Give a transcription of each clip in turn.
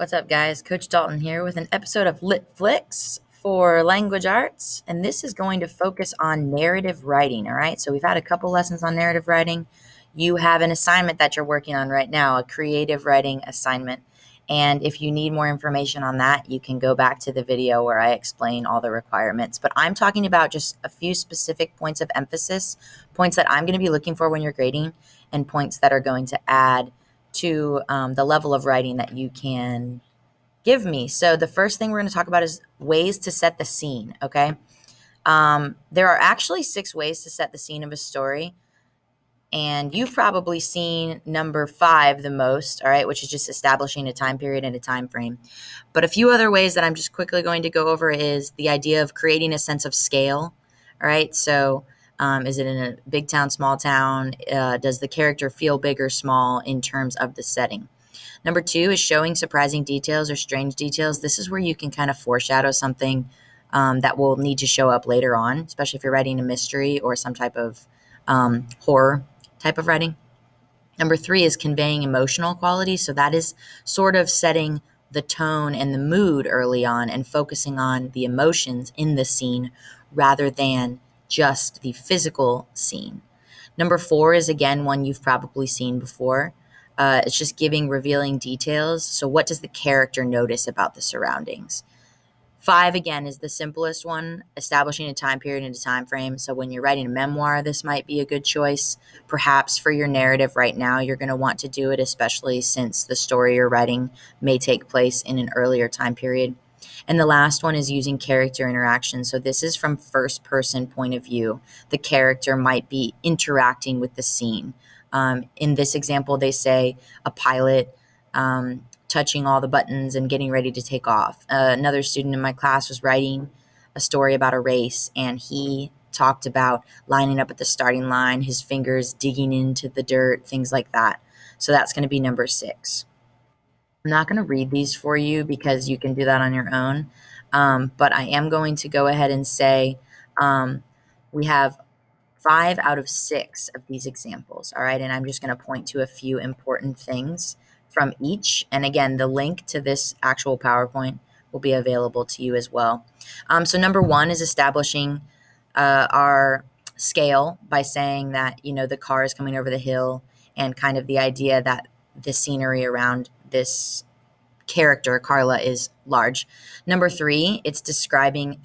What's up, guys? Coach Dalton here with an episode of Litflix for language arts, and this is going to focus on narrative writing. All right, so we've had a couple lessons on narrative writing. You have an assignment that you're working on right now, a creative writing assignment. And if you need more information on that, you can go back to the video where I explain all the requirements. But I'm talking about just a few specific points of emphasis, points that I'm going to be looking for when you're grading, and points that are going to add to the level of writing that you can give me. So the first thing we're going to talk about is ways to set the scene. Okay. There are actually 6 ways to set the scene of a story. And you've probably seen number 5 the most, all right, which is just establishing a time period and a time frame. But a few other ways that I'm just quickly going to go over is the idea of creating a sense of scale. All right. So is it in a big town, small town? Does the character feel big or small in terms of the setting? Number 2 is showing surprising details or strange details. This is where you can kind of foreshadow something that will need to show up later on, especially if you're writing a mystery or some type of horror type of writing. Number 3 is conveying emotional quality. So that is sort of setting the tone and the mood early on and focusing on the emotions in the scene rather than just the physical scene. Number 4 is, again, one you've probably seen before. It's just revealing details. So what does the character notice about the surroundings? 5, again, is the simplest one, establishing a time period and a time frame. So when you're writing a memoir, this might be a good choice. Perhaps for your narrative right now, you're going to want to do it, especially since the story you're writing may take place in an earlier time period. And the last one is using character interaction. So this is from first person point of view. The character might be interacting with the scene. In this example, they say a pilot touching all the buttons and getting ready to take off. Another student in my class was writing a story about a race, and he talked about lining up at the starting line, his fingers digging into the dirt, things like that. So that's going to be number 6. I'm not going to read these for you because you can do that on your own. But I am going to go ahead and say we have 5 out of 6 of these examples. All right. And I'm just going to point to a few important things from each. And again, the link to this actual PowerPoint will be available to you as well. So number 1 is establishing our scale by saying that, the car is coming over the hill and kind of the idea that the scenery around this character, Carla, is large. Number 3, it's describing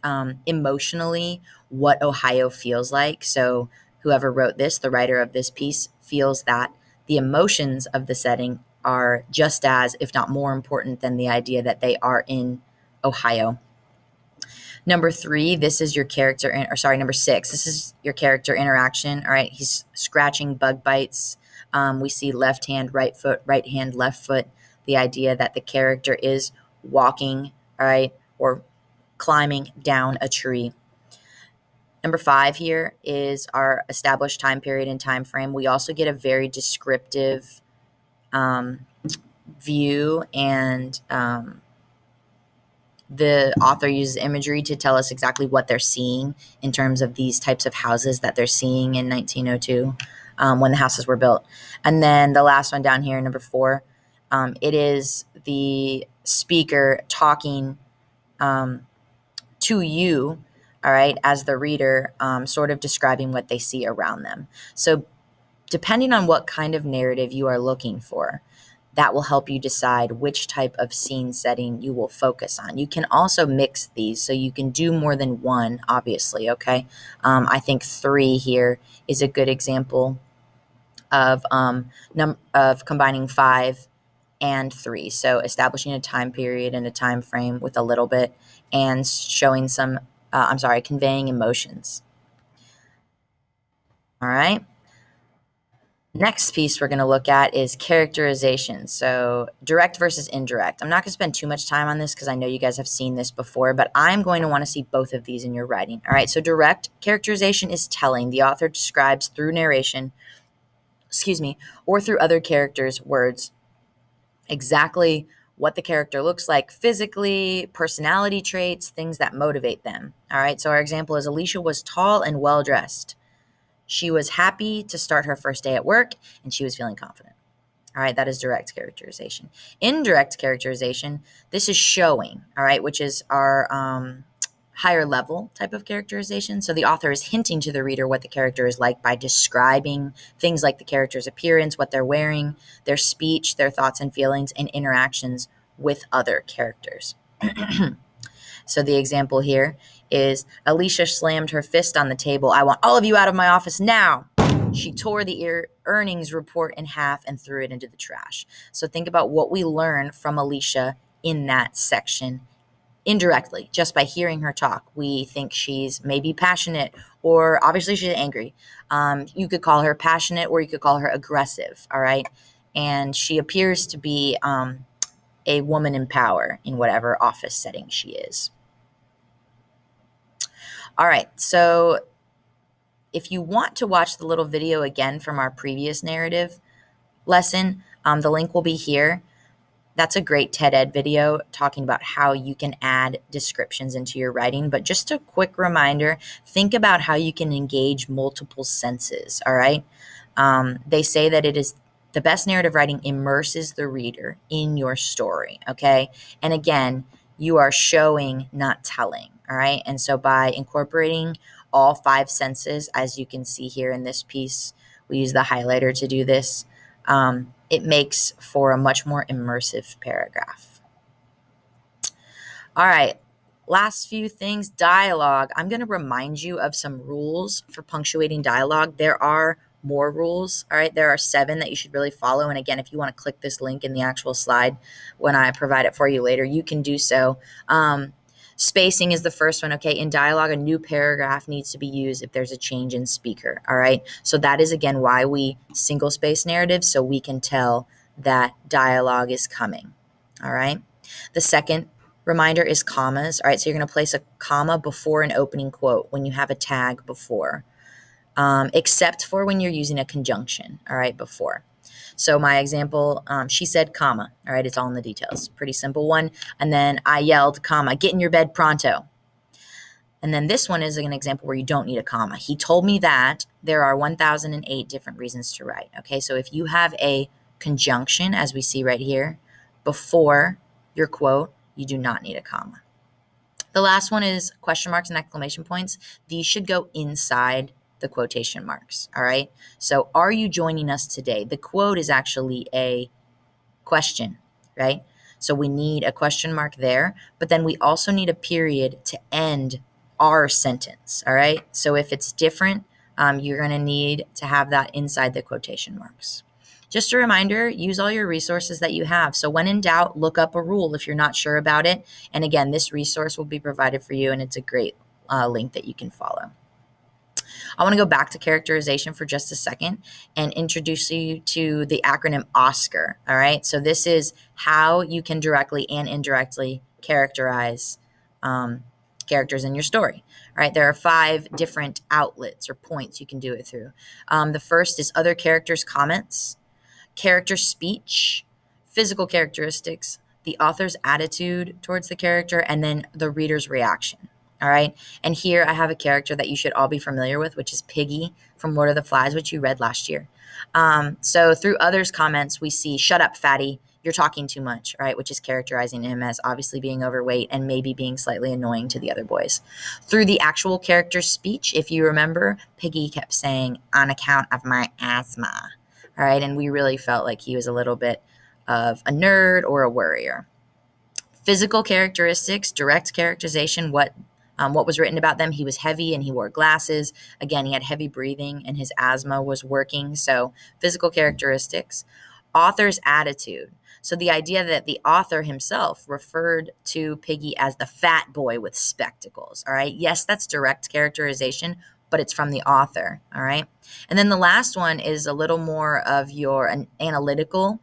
emotionally what Ohio feels like. So whoever wrote this, the writer of this piece, feels that the emotions of the setting are just as, if not more important than the idea that they are in Ohio. Number 3, this is your character, number 6, this is your character interaction. All right, he's scratching bug bites. We see left hand, right foot, right hand, left foot. The idea that the character is walking, all right, or climbing down a tree. Number 5 here is our established time period and time frame. We also get a very descriptive view, and the author uses imagery to tell us exactly what they're seeing in terms of these types of houses that they're seeing in 1902 when the houses were built. And then the last one down here, number 4, it is the speaker talking to you, all right, as the reader, sort of describing what they see around them. So depending on what kind of narrative you are looking for, that will help you decide which type of scene setting you will focus on. You can also mix these, so you can do more than one, obviously, okay? I think 3 here is a good example of combining 5 and 3. So establishing a time period and a time frame with a little bit, and showing conveying emotions. All right. Next piece we're going to look at is characterization. So direct versus indirect. I'm not going to spend too much time on this because I know you guys have seen this before, but I'm going to want to see both of these in your writing. All right. So direct characterization is telling. The author describes through narration, or through other characters' words, exactly what the character looks like physically, personality traits, things that motivate them. All right. So our example is Alicia was tall and well dressed. She was happy to start her first day at work, and she was feeling confident. All right, that is direct characterization. Indirect characterization, this is showing, all right, which is our higher level type of characterization. So the author is hinting to the reader what the character is like by describing things like the character's appearance, what they're wearing, their speech, their thoughts and feelings, and interactions with other characters. So the example here is Alicia slammed her fist on the table. I want all of you out of my office now. She tore the earnings report in half and threw it into the trash. So think about what we learn from Alicia in that section indirectly, just by hearing her talk. We think she's maybe passionate, or obviously she's angry. You could call her passionate, or you could call her aggressive, all right? And she appears to be a woman in power in whatever office setting she is. All right, so if you want to watch the little video again from our previous narrative lesson, the link will be here. That's a great TED Ed video talking about how you can add descriptions into your writing. But just a quick reminder, think about how you can engage multiple senses, all right? They say that it is the best narrative writing immerses the reader in your story, okay? And again, you are showing, not telling, all right? And so by incorporating all 5 senses, as you can see here in this piece, we use the highlighter to do this, it makes for a much more immersive paragraph. All right, last few things, dialogue. I'm going to remind you of some rules for punctuating dialogue. There are more rules, all right? There are 7 that you should really follow. And again, if you want to click this link in the actual slide when I provide it for you later, you can do so. Spacing is the first one, okay? In dialogue, a new paragraph needs to be used if there's a change in speaker, all right? So that is, again, why we single space narratives, so we can tell that dialogue is coming, all right? The second reminder is commas, all right? So you're going to place a comma before an opening quote when you have a tag before, except for when you're using a conjunction, all right, before. So my example, she said, comma, all right, it's all in the details. Pretty simple one. And then I yelled, comma, get in your bed pronto. And then this one is an example where you don't need a comma. He told me that there are 1008 different reasons to write. Okay, so if you have a conjunction, as we see right here, before your quote, you do not need a comma. The last one is question marks and exclamation points. These should go inside the quotation marks, all right? So are you joining us today? The quote is actually a question, right? So we need a question mark there, but then we also need a period to end our sentence, all right? So if it's different, you're going to need to have that inside the quotation marks. Just a reminder, use all your resources that you have. So when in doubt, look up a rule if you're not sure about it. And again, this resource will be provided for you, and it's a great link that you can follow. I want to go back to characterization for just a second and introduce you to the acronym OSCAR, all right? So this is how you can directly and indirectly characterize characters in your story, all right? There are 5 different outlets or points you can do it through. The first is other characters' comments, character speech, physical characteristics, the author's attitude towards the character, and then the reader's reaction. All right. And here I have a character that you should all be familiar with, which is Piggy from Lord of the Flies, which you read last year. So through others' comments, we see, shut up, fatty, you're talking too much, right? Which is characterizing him as obviously being overweight and maybe being slightly annoying to the other boys. Through the actual character's speech, if you remember, Piggy kept saying, on account of my asthma. All right. And we really felt like he was a little bit of a nerd or a worrier. Physical characteristics, direct characterization, what was written about them. He was heavy and he wore glasses. Again, he had heavy breathing and his asthma was working. So physical characteristics. Author's attitude. So the idea that the author himself referred to Piggy as the fat boy with spectacles. All right. Yes, that's direct characterization, but it's from the author. All right. And then the last one is a little more of your analytical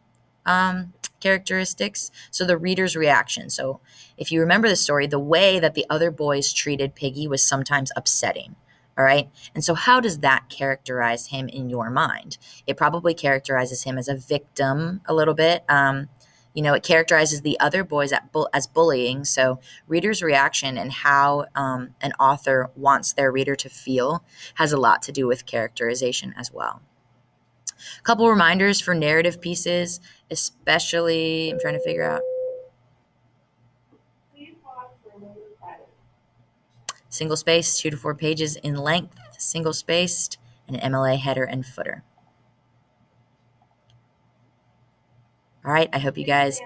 characteristics. So the reader's reaction. So if you remember the story, the way that the other boys treated Piggy was sometimes upsetting. All right. And so how does that characterize him in your mind? It probably characterizes him as a victim a little bit. It characterizes the other boys as bullying. So reader's reaction and how an author wants their reader to feel has a lot to do with characterization as well. A couple reminders for narrative pieces, especially, I'm trying to figure out. Single spaced, 2 to 4 pages in length, single spaced, and an MLA header and footer. All right, I hope you guys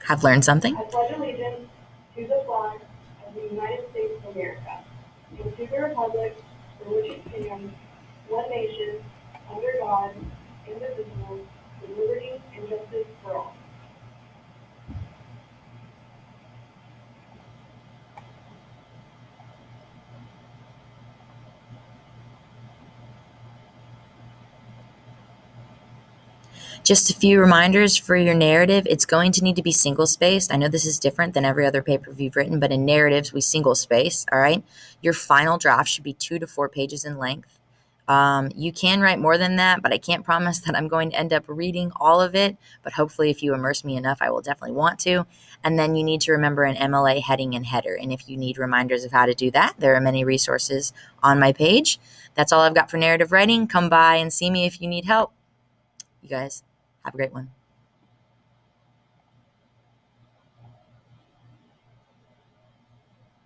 have learned something. I pledge allegiance to the flag of the United States of America and to the republic for which it stands, one nation, under God, indivisible, with liberty and justice for all. Just a few reminders for your narrative. It's going to need to be single spaced. I know this is different than every other paper you've written, but in narratives, we single space, all right? Your final draft should be 2 to 4 pages in length. You can write more than that, but I can't promise that I'm going to end up reading all of it. But hopefully, if you immerse me enough, I will definitely want to. And then you need to remember an MLA heading and header. And if you need reminders of how to do that, there are many resources on my page. That's all I've got for narrative writing. Come by and see me if you need help. You guys have a great one.